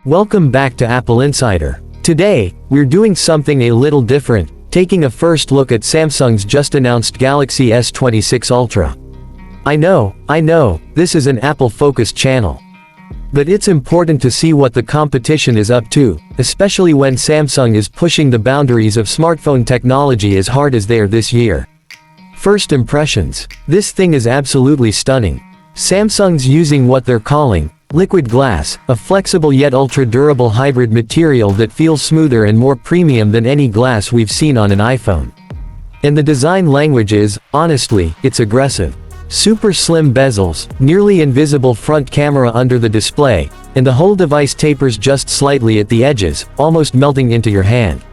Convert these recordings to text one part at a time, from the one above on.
Welcome back to Apple Insider. Today, we're doing something a little different, taking a first look at Samsung's just announced Galaxy S26 Ultra. I know, this is an Apple-focused channel. But it's important to see what the competition is up to, especially when Samsung is pushing the boundaries of smartphone technology as hard as they are this year. First impressions. This thing is absolutely stunning. Samsung's using what they're calling LiquidGlass, a flexible yet ultra-durable hybrid material that feels smoother and more premium than any glass we've seen on an iPhone. And the design language is, honestly, it's aggressive. Super slim bezels, nearly invisible front camera under the display, and the whole device tapers just slightly at the edges, almost melting into your hand.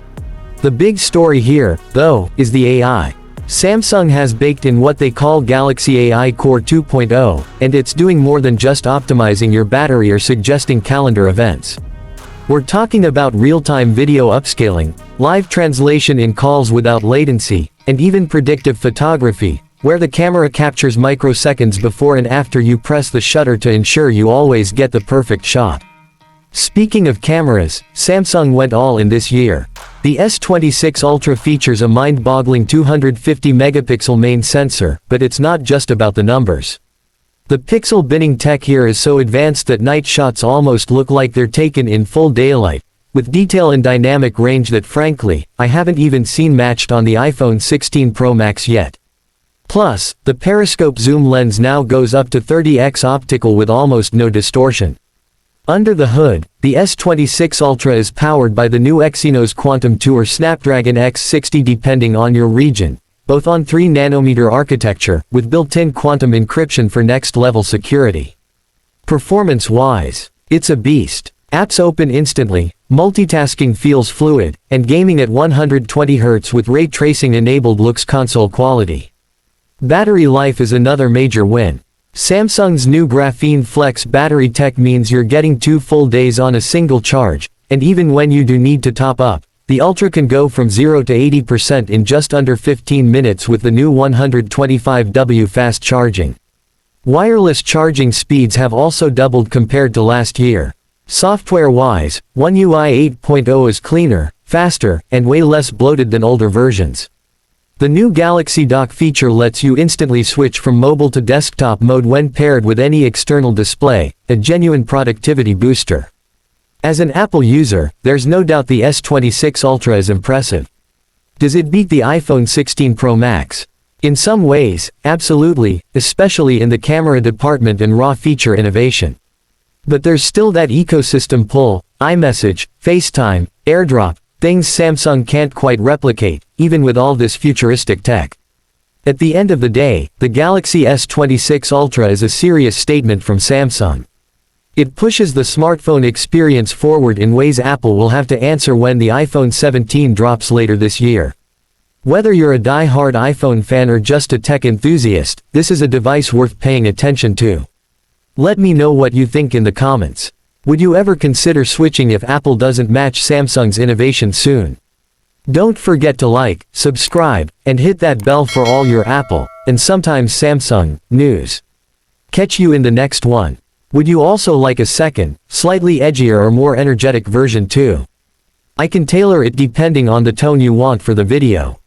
The big story here, though, is the AI. Samsung has baked in what they call Galaxy AI Core 2.0, and it's doing more than just optimizing your battery or suggesting calendar events. We're talking about real-time video upscaling, live translation in calls without latency, and even predictive photography, where the camera captures microseconds before and after you press the shutter to ensure you always get the perfect shot. Speaking of cameras, Samsung went all in this year. The S26 Ultra features a mind-boggling 250-megapixel main sensor, but it's not just about the numbers. The pixel binning tech here is so advanced that night shots almost look like they're taken in full daylight, with detail and dynamic range that frankly, I haven't even seen matched on the iPhone 16 Pro Max yet. Plus, the periscope zoom lens now goes up to 30x optical with almost no distortion. Under the hood, the S26 Ultra is powered by the new Exynos Quantum 2 or Snapdragon X60 depending on your region, both on 3nm architecture, with built-in quantum encryption for next-level security. Performance-wise, it's a beast. Apps open instantly, multitasking feels fluid, and gaming at 120Hz with ray tracing enabled looks console quality. Battery life is another major win. Samsung's new Graphene Flex battery tech means you're getting 2 full days on a single charge, and even when you do need to top up, the Ultra can go from 0 to 80% in just under 15 minutes with the new 125W fast charging. Wireless charging speeds have also doubled compared to last year. Software-wise, One UI 8.0 is cleaner, faster, and way less bloated than older versions. The new Galaxy Dock feature lets you instantly switch from mobile to desktop mode when paired with any external display, a genuine productivity booster. As an Apple user, there's no doubt the S26 Ultra is impressive. Does it beat the iPhone 16 Pro Max? In some ways, absolutely, especially in the camera department and raw feature innovation. But there's still that ecosystem pull, iMessage, FaceTime, AirDrop, things Samsung can't quite replicate, even with all this futuristic tech. At the end of the day, the Galaxy S26 Ultra is a serious statement from Samsung. It pushes the smartphone experience forward in ways Apple will have to answer when the iPhone 17 drops later this year. Whether you're a die-hard iPhone fan or just a tech enthusiast, this is a device worth paying attention to. Let me know what you think in the comments. Would you ever consider switching if Apple doesn't match Samsung's innovation soon? Don't forget to like, subscribe, and hit that bell for all your Apple, and sometimes Samsung, news. Catch you in the next one. Would you also like a second, slightly edgier or more energetic version too? I can tailor it depending on the tone you want for the video.